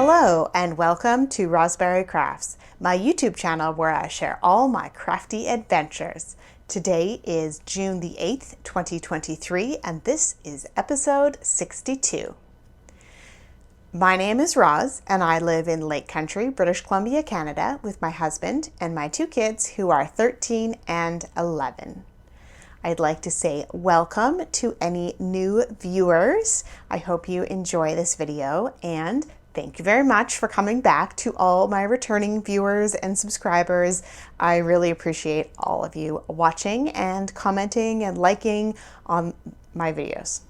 Hello and welcome to Rosberry Crafts, my YouTube channel where I share all my crafty adventures. Today is June the 8th, 2023, and this is episode 62. My name is Roz, and I live in Lake Country, British Columbia, Canada, with my husband and my two kids who are 13 and 11. I'd like to say welcome to any new viewers. I hope you enjoy this video, and thank you very much for coming back to all my returning viewers and subscribers. I really appreciate all of you watching and commenting and liking on my videos.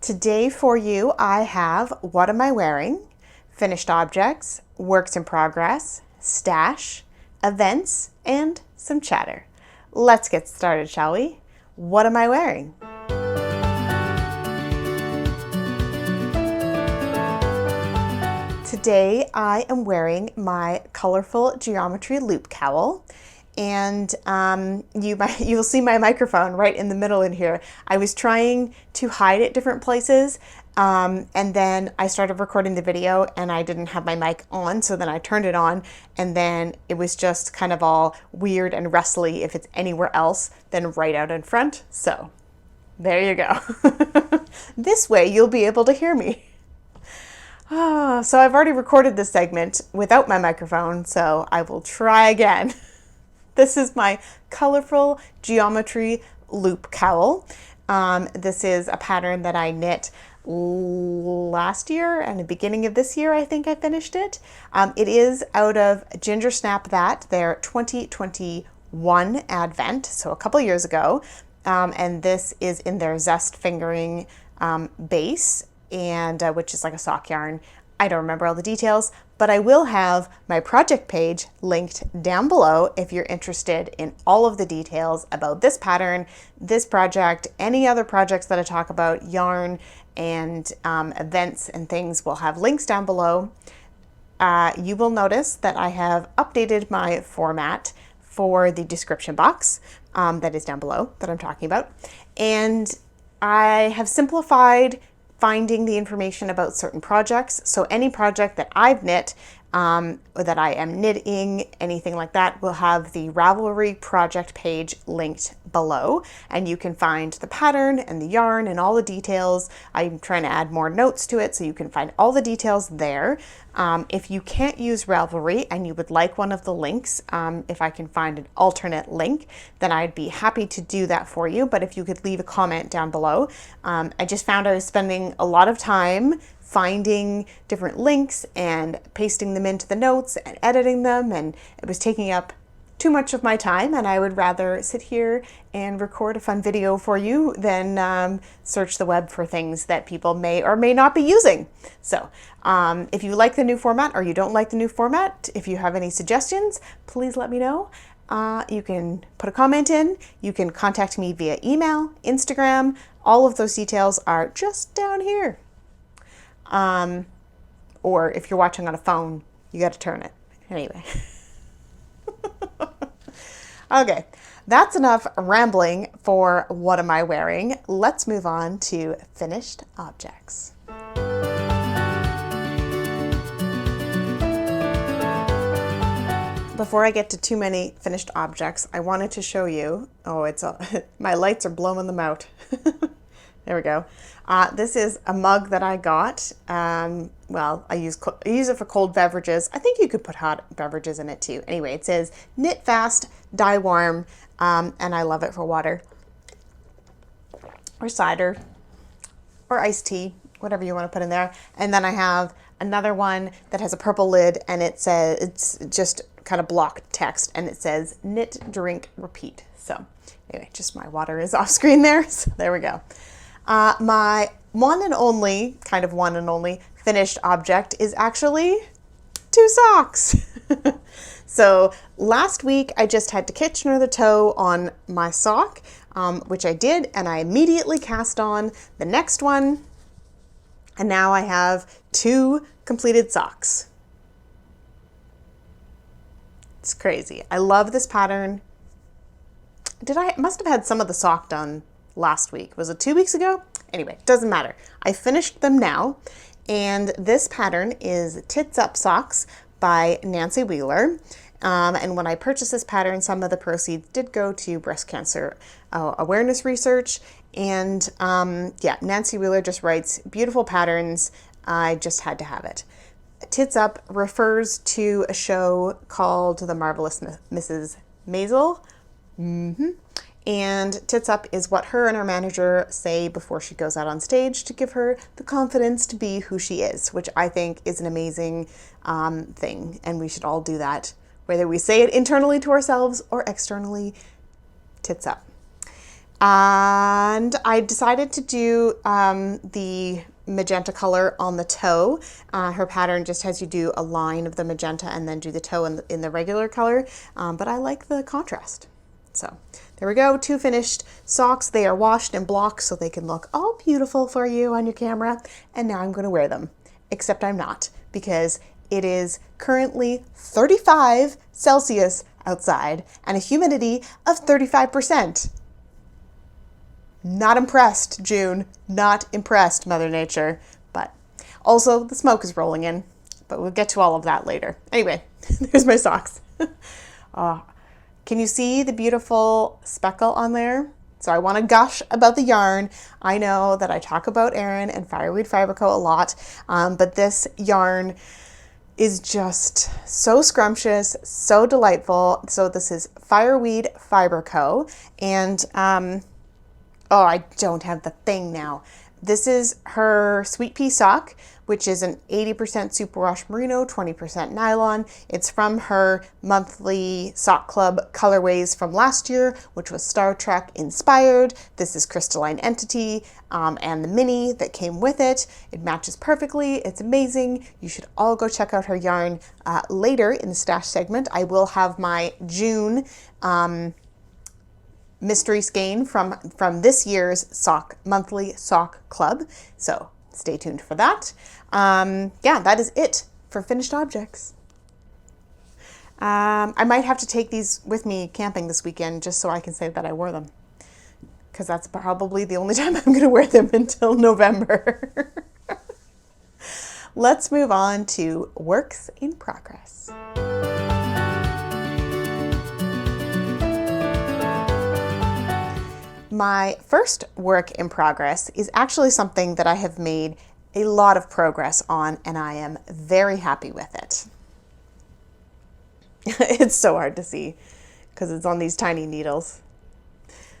Today for you, I have What Am I Wearing, Finished Objects, Works in Progress, Stash, Events, and some chatter. Let's get started, shall we? What am I wearing? Today I am wearing my colorful geometry loop cowl, and you'll see my microphone right in the middle in here. I was trying to hide it different places, and then I started recording the video and I didn't have my mic on, so then I turned it on, and then it was just kind of all weird and rustly if it's anywhere else than right out in front. So there you go. This way you'll be able to hear me. So I've already recorded this segment without my microphone, so I will try again. This is my colorful geometry loop cowl. This is a pattern that I knit last year and the beginning of this year. I think I finished it. It is out of Ginger Snap That, their 2021 advent, so a couple years ago. And this is in their Zest fingering base, and which is like a sock yarn. I don't remember all the details, but I will have my project page linked down below if you're interested in all of the details about this pattern, this project, any other projects that I talk about, yarn and events and things. Will have links down below. You will notice that I have updated my format for the description box that is down below that I'm talking about. And I have simplified finding the information about certain projects. So any project that I've knit, or that I am knitting, anything like that, will have the Ravelry project page linked below, and you can find the pattern and the yarn and all the details. I'm trying to add more notes to it, so you can find all the details there. If you can't use Ravelry and you would like one of the links, if I can find an alternate link, then I'd be happy to do that for you. But if you could leave a comment down below. I just found I was spending a lot of time finding different links and pasting them into the notes and editing them, and it was taking up too much of my time, and I would rather sit here and record a fun video for you than search the web for things that people may or may not be using. So if you like the new format or you don't like the new format, if you have any suggestions, please let me know. You can put a comment in, you can contact me via email, Instagram. All of those details are just down here. Or if you're watching on a phone, you got to turn it. Anyway. Okay, that's enough rambling for What Am I Wearing? Let's move on to finished objects. Before I get to too many finished objects, I wanted to show you, my lights are blowing them out. There we go. This is a mug that I got. Well, I use it for cold beverages. I think you could put hot beverages in it too. Anyway, it says knit fast, dye warm, and I love it for water or cider or iced tea, whatever you want to put in there. And then I have another one that has a purple lid, and it says, it's just kind of block text, and it says knit, drink, repeat. So anyway, just my water is off screen there. So there we go. My one and only finished object is actually 2 socks. So last week I just had to Kitchener the toe on my sock, which I did, and I immediately cast on the next one, and now I have 2 completed socks. It's crazy. I love this pattern. Must have had some of the sock done last week. Was it 2 weeks ago? Anyway, doesn't matter. I finished them now, And this pattern is Tits Up Socks by Nancy Wheeler. And when I purchased this pattern, some of the proceeds did go to breast cancer awareness research. And yeah, Nancy Wheeler just writes beautiful patterns. I just had to have it. Tits Up refers to a show called The Marvelous Mrs. Maisel. And Tits Up is what her and her manager say before she goes out on stage to give her the confidence to be who she is, which I think is an amazing thing. And we should all do that, whether we say it internally to ourselves or externally. Tits up. And I decided to do the magenta color on the toe. Her pattern just has you do a line of the magenta and then do the toe in the regular color, but I like the contrast. So there we go, 2 finished socks. They are washed and blocked so they can look all beautiful for you on your camera. And now I'm going to wear them, except I'm not, because it is currently 35 Celsius outside and a humidity of 35%. Not impressed, June. Not impressed, Mother Nature. But also the smoke is rolling in, but we'll get to all of that later. Anyway, there's my socks. Can you see the beautiful speckle on there? So I want to gush about the yarn. I know that I talk about Aran and Fireweed Fiber Co. a lot, but this yarn is just so scrumptious, so delightful. So this is Fireweed Fiber Co. And oh, I don't have the thing now. This is her Sweet Pea sock, which is an 80% superwash merino, 20% nylon. It's from her monthly sock club colorways from last year, which was Star Trek inspired. This is Crystalline Entity and the mini that came with it. It matches perfectly. It's amazing. You should all go check out her yarn later in the stash segment. I will have my June mystery skein from this year's monthly sock club. So stay tuned for that. Yeah, that is it for finished objects. I might have to take these with me camping this weekend just so I can say that I wore them, because that's probably the only time I'm going to wear them until November. Let's move on to works in progress. My first work in progress is actually something that I have made a lot of progress on, and I am very happy with it. It's so hard to see because it's on these tiny needles.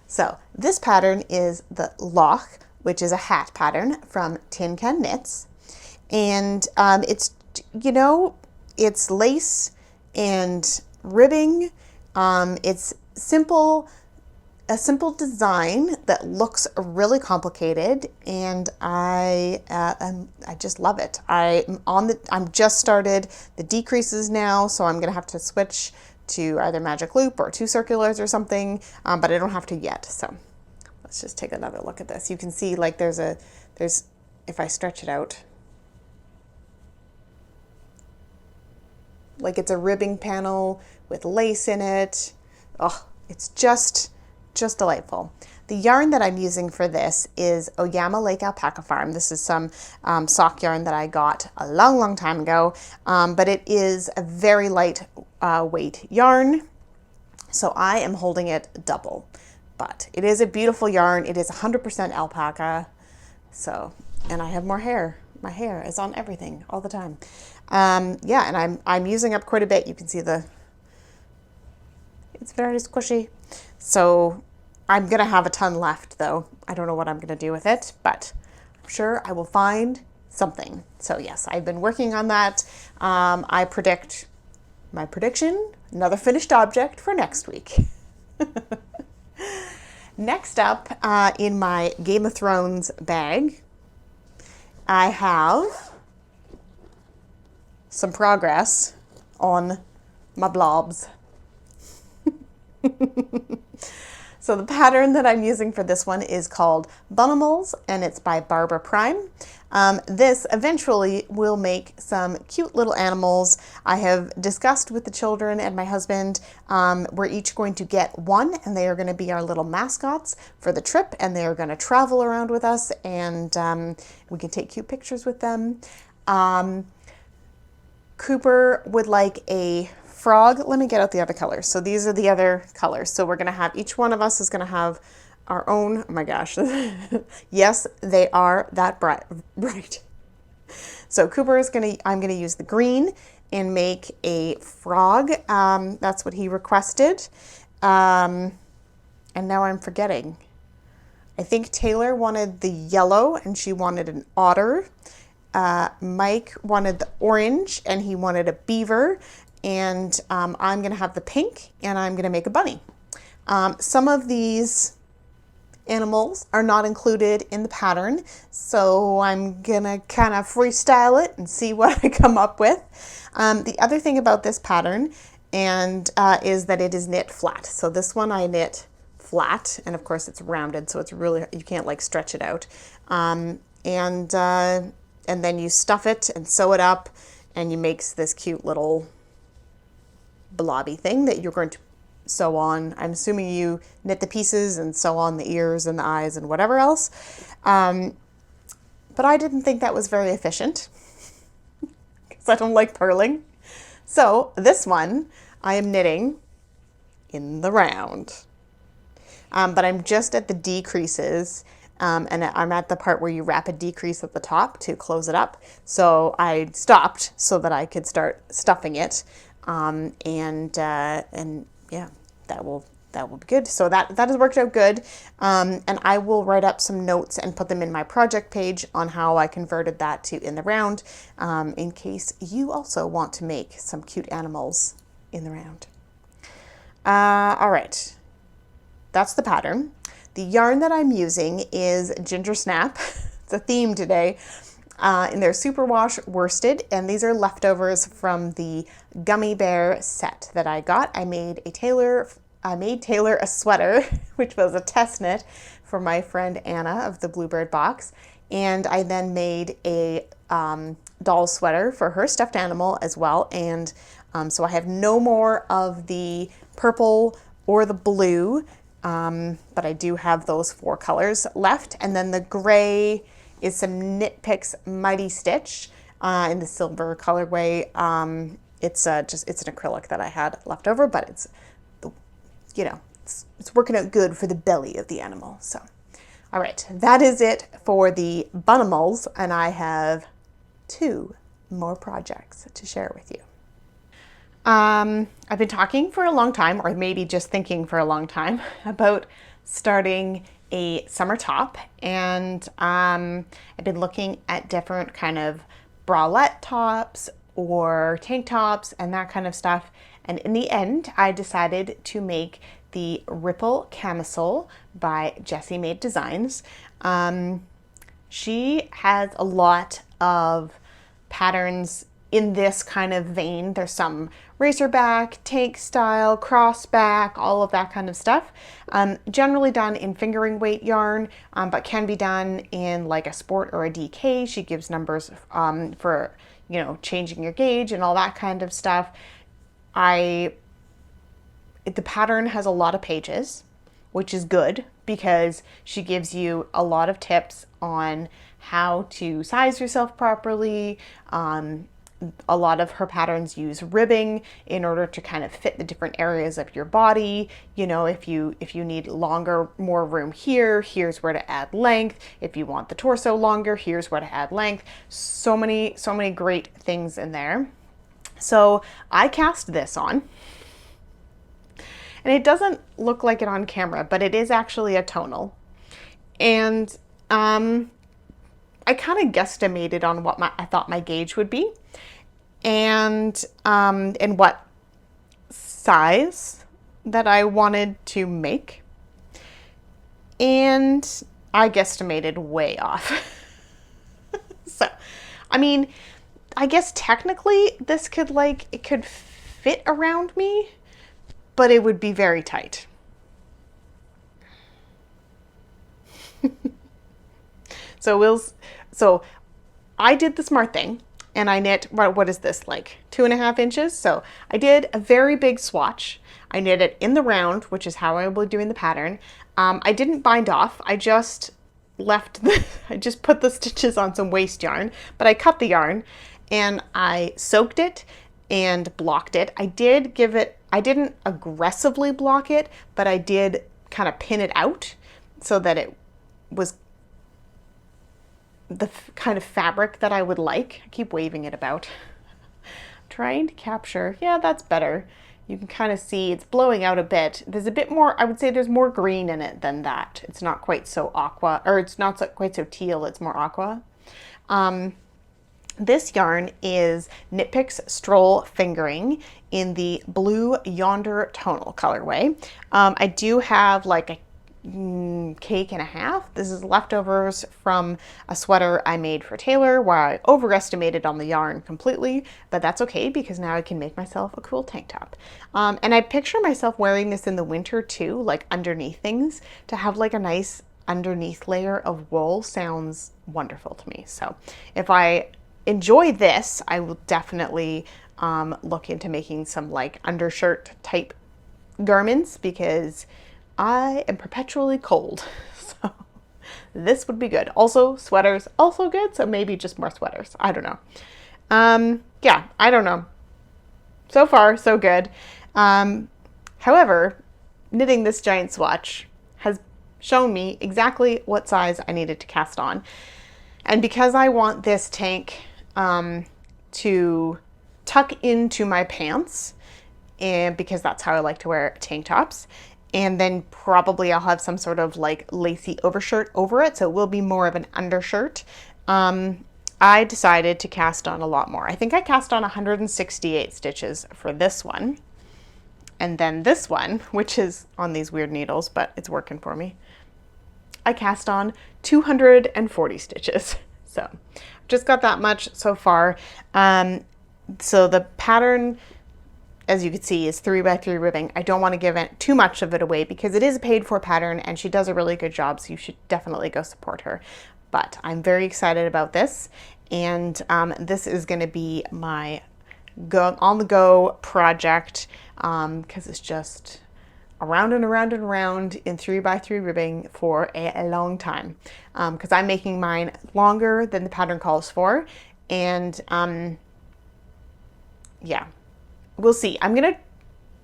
So this pattern is the Loch, which is a hat pattern from Tin Can Knits. And it's, you know, it's lace and ribbing. It's a simple design that looks really complicated, and I just love it. I'm just started the decreases now, so I'm gonna have to switch to either magic loop or 2 circulars or something, but I don't have to yet. So let's just take another look at this. You can see like there's if I stretch it out, like it's a ribbing panel with lace in it. Oh, it's just delightful. The yarn that I'm using for this is Oyama Lake Alpaca Farm. This is some sock yarn that I got a long time ago, but it is a very light weight yarn, so I am holding it double. But it is a beautiful yarn. It is 100% alpaca, so, and I have more hair. My hair is on everything all the time. Yeah, and I'm using up quite a bit. You can see it's very squishy. So I'm gonna have a ton left though. I don't know what I'm gonna do with it, but I'm sure I will find something. So yes, I've been working on that. I predict my prediction, another finished object for next week. Next up in my Game of Thrones bag, I have some progress on my blobs. So the pattern that I'm using for this one is called Bunimals, and it's by Barbara Prime. This eventually will make some cute little animals. I have discussed with the children and my husband, we're each going to get one, and they are going to be our little mascots for the trip, and they are going to travel around with us, and we can take cute pictures with them. Cooper would like a frog. Let me get out the other colors. So these are the other colors. So we're going to have, each one of us is going to have our own, oh my gosh. Yes, they are that bright. So Cooper is going to, I'm going to use the green and make a frog. That's what he requested. And now I'm forgetting. I think Taylor wanted the yellow and she wanted an otter. Mike wanted the orange and he wanted a beaver. And I'm going to have the pink and I'm going to make a bunny. Some of these animals are not included in the pattern, so I'm going to kind of freestyle it and see what I come up with. The other thing about this pattern is that it is knit flat. So this one I knit flat, and of course it's rounded, so it's really, you can't like stretch it out. And then you stuff it and sew it up, and you make this cute little blobby thing that you're going to sew on. I'm assuming you knit the pieces and sew on the ears and the eyes and whatever else. But I didn't think that was very efficient because I don't like purling. So this one I am knitting in the round. But I'm just at the decreases, and I'm at the part where you wrap a decrease at the top to close it up. So I stopped so that I could start stuffing it. And yeah, that will be good. So that has worked out good. And I will write up some notes and put them in my project page on how I converted that to in the round, in case you also want to make some cute animals in the round. All right, that's the pattern. The yarn that I'm using is Ginger Snap. It's a theme today. And they're superwash worsted, and these are leftovers from the gummy bear set that I got. I made Taylor a sweater, which was a test knit for my friend Anna of the Bluebird box, and I then made a doll sweater for her stuffed animal as well. And so I have no more of the purple or the blue, but I do have those 4 colors left, and then the gray is some Knit Picks Mighty Stitch in the silver colorway. It's an acrylic that I had left over, but it's working out good for the belly of the animal. So, all right, that is it for the Bunimals, and I have 2 more projects to share with you. I've been talking for a long time, or maybe just thinking for a long time, about starting a summer top, and I've been looking at different kind of bralette tops or tank tops and that kind of stuff. And in the end, I decided to make the Ripple Camisole by Jessie Made Designs. She has a lot of patterns in this kind of vein. There's some racerback, tank style, crossback, all of that kind of stuff. Generally done in fingering weight yarn, but can be done in like a sport or a DK. She gives numbers for, changing your gauge and all that kind of stuff. The pattern has a lot of pages, which is good because she gives you a lot of tips on how to size yourself properly. A lot of her patterns use ribbing in order to kind of fit the different areas of your body. If you need longer, more room here, here's where to add length. If you want the torso longer, here's where to add length. So many great things in there. So I cast this on, and it doesn't look like it on camera, but it is actually a tonal. And I kind of guesstimated on what I thought my gauge would be, and what size that I wanted to make, and I guesstimated way off. So, I guess technically this could it could fit around me, but it would be very tight. So I did the smart thing and I knit, what is this, like 2.5 inches? So I did a very big swatch. I knit it in the round, which is how I will be doing the pattern. I didn't bind off. I just I just put the stitches on some waste yarn, but I cut the yarn and I soaked it and blocked it. I didn't aggressively block it, but I did kind of pin it out so that it was the kind of fabric that I would like. I keep waving it about. Trying to capture. Yeah, that's better. You can kind of see it's blowing out a bit. There's a bit more, I would say there's more green in it than that. It's not quite so aqua, or it's not quite so teal, it's more aqua. This yarn is Knit Picks Stroll Fingering in the Blue Yonder tonal colorway. I do have like a cake and a half. This is leftovers from a sweater I made for Taylor where I overestimated on the yarn completely, but that's okay because now I can make myself a cool tank top. And I picture myself wearing this in the winter too, like underneath things. To have like a nice underneath layer of wool sounds wonderful to me. So if I enjoy this, I will definitely look into making some like undershirt type garments because I am perpetually cold, so this would be good. Also, sweaters, also good, so maybe just more sweaters. I don't know. Yeah, I don't know. So far, so good. However, knitting this giant swatch has shown me exactly what size I needed to cast on. And because I want this tank to tuck into my pants, and because that's how I like to wear tank tops, and then probably I'll have some sort of like lacy overshirt over it, so it will be more of an undershirt. I decided to cast on a lot more. I think I cast on 168 stitches for this one. And then this one, which is on these weird needles, but it's working for me, I cast on 240 stitches. So I've just got that much so far. So the pattern, as you can see, is 3x3 ribbing. I don't want to give it too much of it away because it is a paid for pattern and she does a really good job, so you should definitely go support her. But I'm very excited about this, and this is going to be my on the go project because it's just around and around and around in 3x3 ribbing for a long time because I'm making mine longer than the pattern calls for, and yeah. We'll see. I'm going to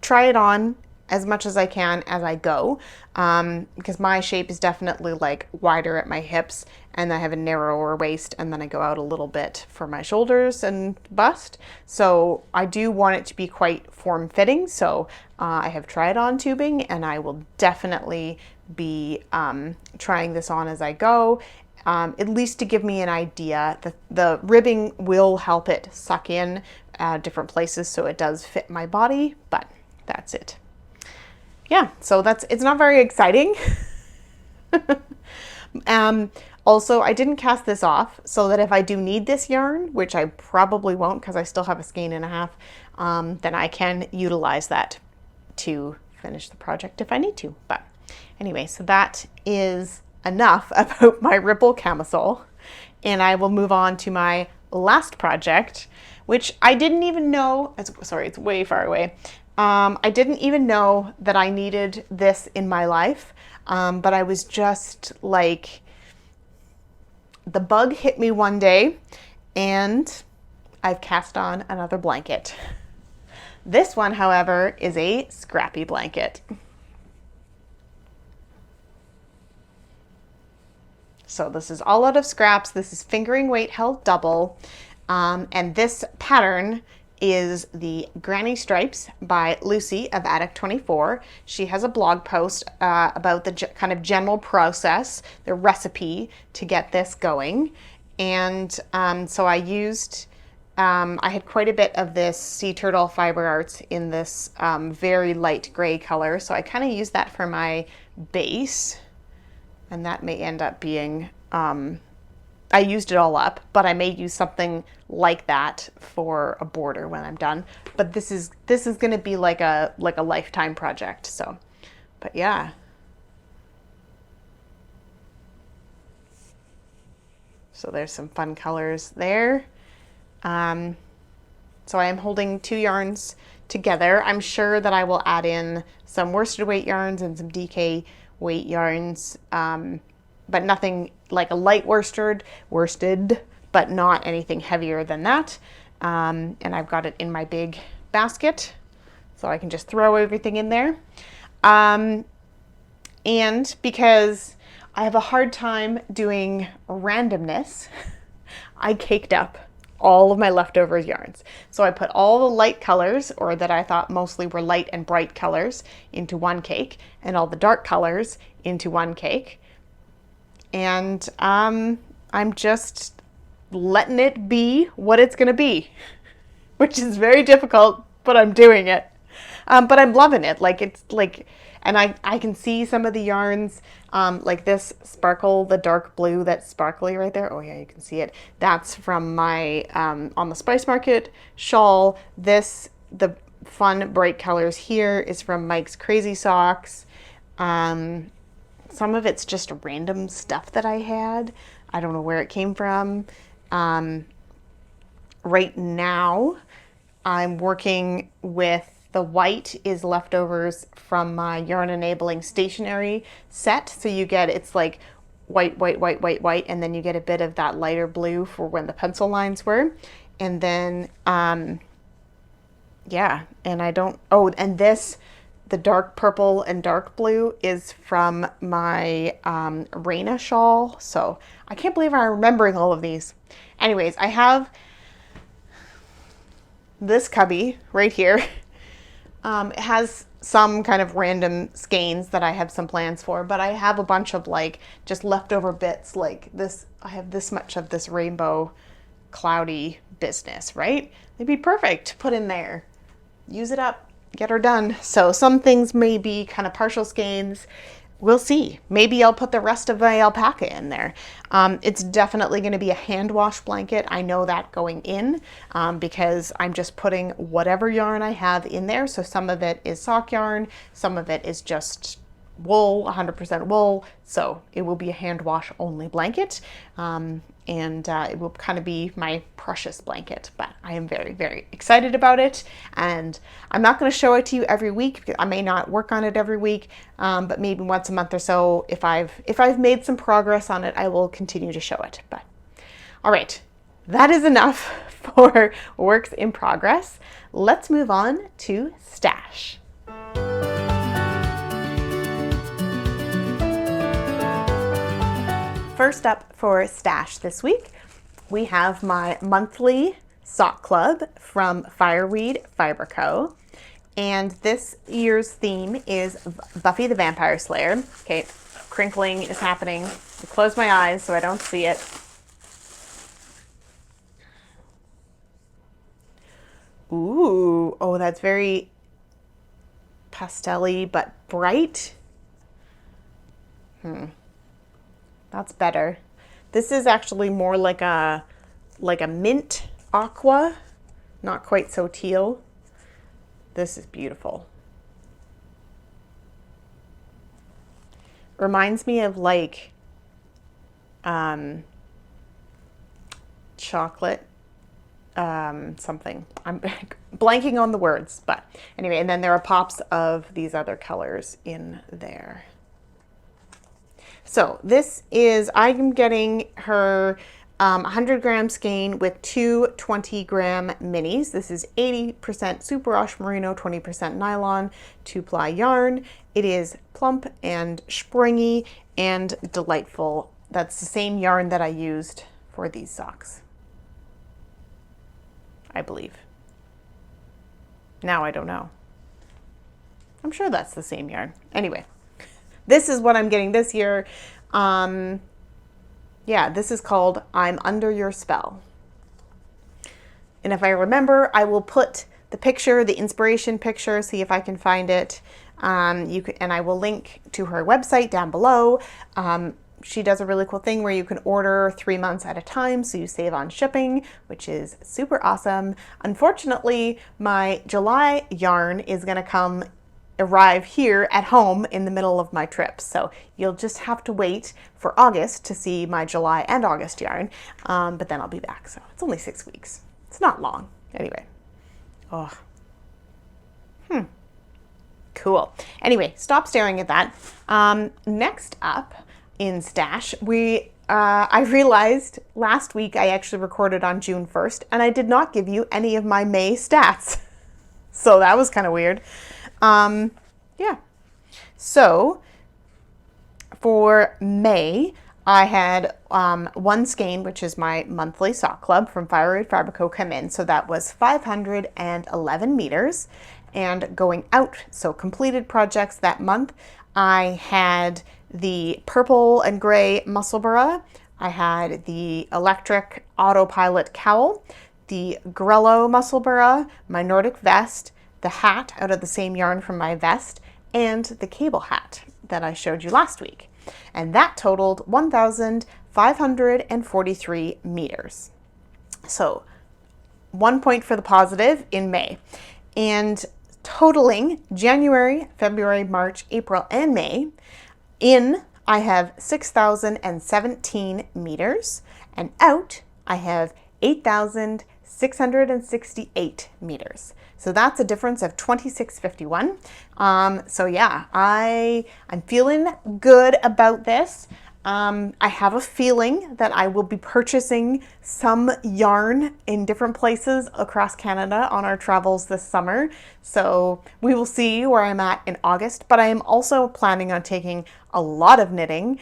try it on as much as I can as I go because my shape is definitely like wider at my hips and I have a narrower waist and then I go out a little bit for my shoulders and bust. So I do want it to be quite form-fitting. So I have tried on tubing and I will definitely be trying this on as I go. At least to give me an idea. The ribbing will help it suck in different places so it does fit my body, but that's it. Yeah, so it's not very exciting. Also, I didn't cast this off so that if I do need this yarn, which I probably won't because I still have a skein and a half, then I can utilize that to finish the project if I need to. But anyway, so that is enough about my ripple camisole, and I will move on to my last project, which I didn't even know, it's way far away. I didn't even know that I needed this in my life, but I was just like, the bug hit me one day and I've cast on another blanket. This one, however, is a scrappy blanket. So this is all out of scraps. This is fingering weight held double. And this pattern is the Granny Stripes by Lucy of Attic 24. She has a blog post about the kind of general process, the recipe to get this going. And so I used, I had quite a bit of this Sea Turtle Fiber Arts in this very light gray color. So I kind of used that for my base. And that may end up being, I used it all up, but I may use something like that for a border when I'm done. But this is going to be like a lifetime project. So, but yeah. So there's some fun colors there. So I am holding 2 yarns together. I'm sure that I will add in some worsted weight yarns and some DK weight yarns, but nothing like a light worsted, but not anything heavier than that. And I've got it in my big basket, so I can just throw everything in there. And because I have a hard time doing randomness, I caked up all of my leftover yarns. So I put all the light colors, or that I thought mostly were light and bright colors, into one cake, and all the dark colors into one cake. And I'm just letting it be what it's gonna be, which is very difficult, but I'm doing it. But I'm loving it. Like, it's like, and I can see some of the yarns, like this sparkle, the dark blue that's sparkly right there. Oh yeah, you can see it. That's from my, on the Spice Market shawl. The fun bright colors here is from Mike's Crazy Socks. Some of it's just random stuff that I had. I don't know where it came from. Right now, I'm working with the white is leftovers from my Yarn Enabling Stationery set. So you get, it's like white, white, white, white, white, and then you get a bit of that lighter blue for when the pencil lines were. And then, yeah, and I don't, oh, and this, the dark purple and dark blue is from my Raina shawl. So I can't believe I'm remembering all of these. Anyways, I have this cubby right here. It has some kind of random skeins that I have some plans for, but I have a bunch of like just leftover bits like this. I have this much of this rainbow cloudy business, right? It'd be perfect to put in there. Use it up, get her done. So some things may be kind of partial skeins. We'll see. Maybe I'll put the rest of my alpaca in there. It's definitely going to be a hand wash blanket. I know that going in because I'm just putting whatever yarn I have in there. So some of it is sock yarn, some of it is just wool, 100% wool. So it will be a hand wash only blanket. And it will kind of be my precious blanket, but I am very, very excited about it. And I'm not going to show it to you every week because I may not work on it every week, but maybe once a month or so, if I've made some progress on it, I will continue to show it. But all right, that is enough for works in progress. Let's move on to stash. First up for stash this week, we have my monthly sock club from Fireweed Fiber Co. And this year's theme is Buffy the Vampire Slayer. Okay, crinkling is happening. I close my eyes so I don't see it. Ooh, oh, that's very pastel-y but bright. That's better. This is actually more like a mint aqua, not quite so teal. This is beautiful. Reminds me of like chocolate something. I'm blanking on the words, but anyway, and then there are pops of these other colors in there. So this is, I'm getting her 100 gram skein with two 20 gram minis. This is 80% superwash merino, 20% nylon, 2-ply yarn. It is plump and springy and delightful. That's the same yarn that I used for these socks, I believe. Now I don't know. I'm sure that's the same yarn. Anyway. This is what I'm getting this year. Yeah, this is called I'm Under Your Spell. And if I remember, I will put the picture, the inspiration picture, see if I can find it. And I will link to her website down below. She does a really cool thing where you can order 3 months at a time, so you save on shipping, which is super awesome. Unfortunately, my July yarn is gonna come arrive here at home in the middle of my trip. So you'll just have to wait for August to see my July and August yarn, but then I'll be back. So it's only 6 weeks. It's not long. Anyway. Oh. Cool. Anyway, stop staring at that. Next up in Stash, I realized last week I actually recorded on June 1st, and I did not give you any of my May stats. So that was kind of weird. Yeah. So for May, I had one skein, which is my monthly sock club from Fire Fabrico, come in. So that was 511 meters. And going out, so completed projects that month, I had the purple and gray Musselburgh. I had the electric autopilot cowl, the Grello Musselburgh, my Nordic vest, the hat out of the same yarn from my vest, and the cable hat that I showed you last week. And that totaled 1,543 meters. So 1 point for the positive in May. And totaling January, February, March, April, and May, I have 6,017 meters, and out I have 8,668 meters. So that's a difference of 2651. So yeah, I'm feeling good about this. I have a feeling that I will be purchasing some yarn in different places across Canada on our travels this summer. So we will see where I'm at in August, but I am also planning on taking a lot of knitting.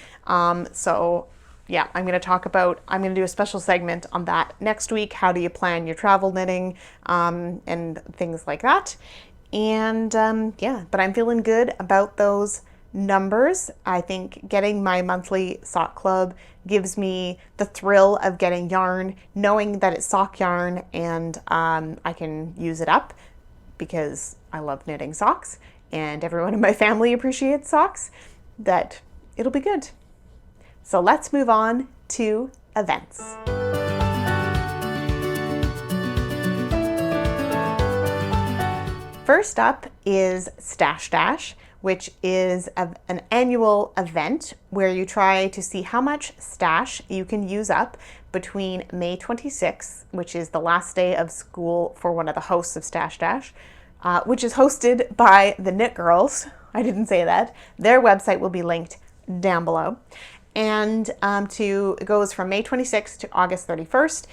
So yeah, I'm going to do a special segment on that next week. How do you plan your travel knitting, and things like that. And yeah, but I'm feeling good about those numbers. I think getting my monthly sock club gives me the thrill of getting yarn, knowing that it's sock yarn, and I can use it up because I love knitting socks and everyone in my family appreciates socks, that it'll be good. So let's move on to events. First up is Stash Dash, which is an annual event where you try to see how much stash you can use up between May 26th, which is the last day of school for one of the hosts of Stash Dash, which is hosted by the Knit Girls. I didn't say that. Their website will be linked down below. And it goes from May 26th to August 31st.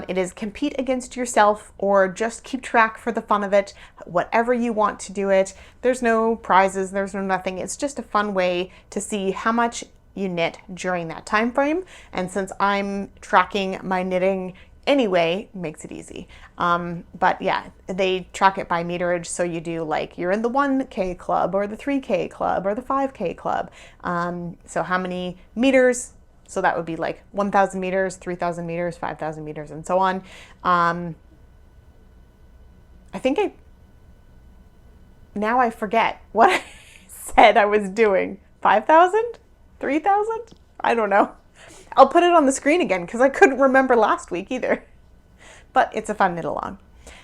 It is compete against yourself or just keep track for the fun of it, whatever you want to do it. There's no prizes, there's no nothing. It's just a fun way to see how much you knit during that time frame. And since I'm tracking my knitting anyway, makes it easy. But yeah, they track it by meterage. So you do like, you're in the 1K club or the 3K club or the 5K club. So how many meters? So that would be like 1,000 meters, 3,000 meters, 5,000 meters, and so on. Now I forget what I said I was doing. 5,000? 3,000? I don't know. I'll put it on the screen again because I couldn't remember last week either. But it's a fun knit along.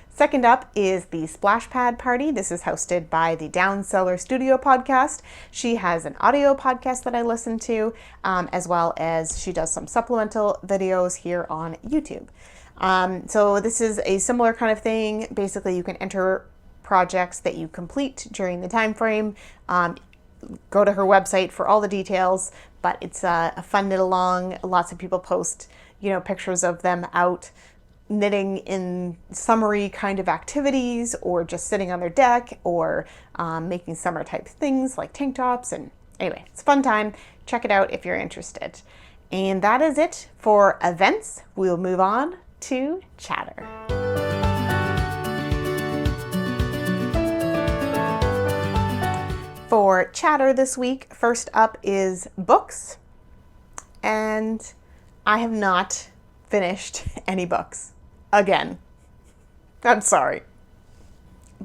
Second up is the Splash Pad Party. This is hosted by the Down Cellar Studio podcast. She has an audio podcast that I listen to, as well as she does some supplemental videos here on YouTube. So this is a similar kind of thing. Basically, you can enter projects that you complete during the time frame. Go to her website for all the details, but it's a fun knit along. Lots of people post, pictures of them out knitting in summery kind of activities, or just sitting on their deck, or making summer type things like tank tops. And anyway, it's a fun time. Check it out if you're interested. And that is it for events. We'll move on to chatter. For chatter this week, first up is books, and I have not finished any books again. I'm sorry.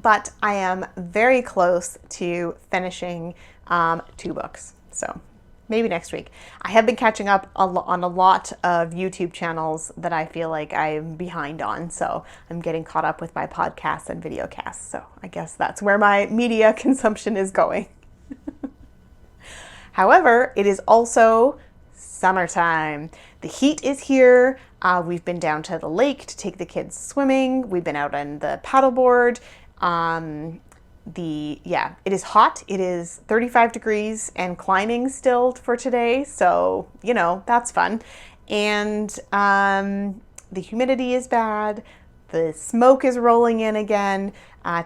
But I am very close to finishing 2 books. So maybe next week. I have been catching up on a lot of YouTube channels that I feel like I'm behind on. So I'm getting caught up with my podcasts and video casts. So I guess that's where my media consumption is going. However, it is also summertime. The heat is here. We've been down to the lake to take the kids swimming. We've been out on the paddleboard. It is hot. It is 35 degrees and climbing still for today. So, that's fun. And the humidity is bad. The smoke is rolling in again.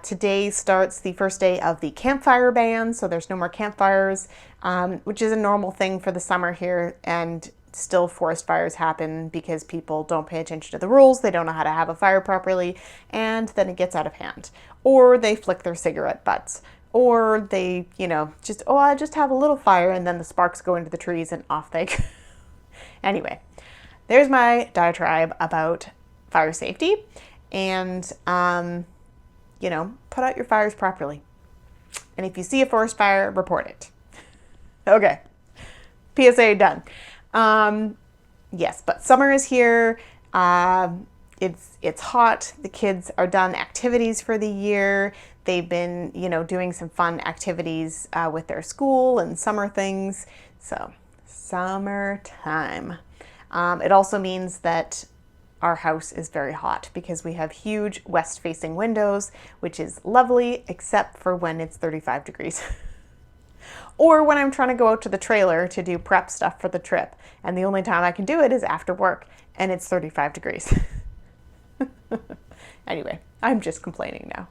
Today starts the first day of the campfire ban, so there's no more campfires, which is a normal thing for the summer here, and still forest fires happen because people don't pay attention to the rules, they don't know how to have a fire properly, and then it gets out of hand. Or they flick their cigarette butts, or they, I just have a little fire, and then the sparks go into the trees and off they go. Anyway, there's my diatribe about fire safety, and put out your fires properly. And if you see a forest fire, report it. Okay. PSA done. Yes, but summer is here. It's hot. The kids are done activities for the year. They've been, doing some fun activities with their school and summer things. So, summertime. It also means that our house is very hot because we have huge west-facing windows, which is lovely, except for when it's 35 degrees. Or when I'm trying to go out to the trailer to do prep stuff for the trip, and the only time I can do it is after work, and it's 35 degrees. Anyway, I'm just complaining now.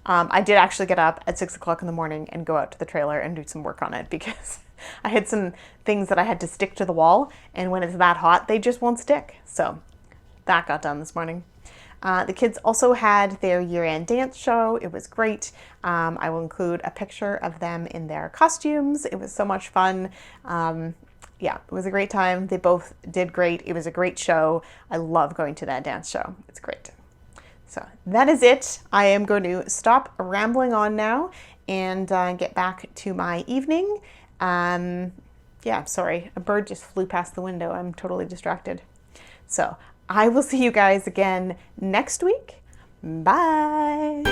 I did actually get up at 6 o'clock in the morning and go out to the trailer and do some work on it because I had some things that I had to stick to the wall, and when it's that hot, they just won't stick. So that got done this morning. The kids also had their year-end dance show. It was great. I will include a picture of them in their costumes. It was so much fun. It was a great time. They both did great. It was a great show. I love going to that dance show. It's great. So that is it. I am going to stop rambling on now and get back to my evening. Sorry, a bird just flew past the window. I'm totally distracted. So I will see you guys again next week. Bye.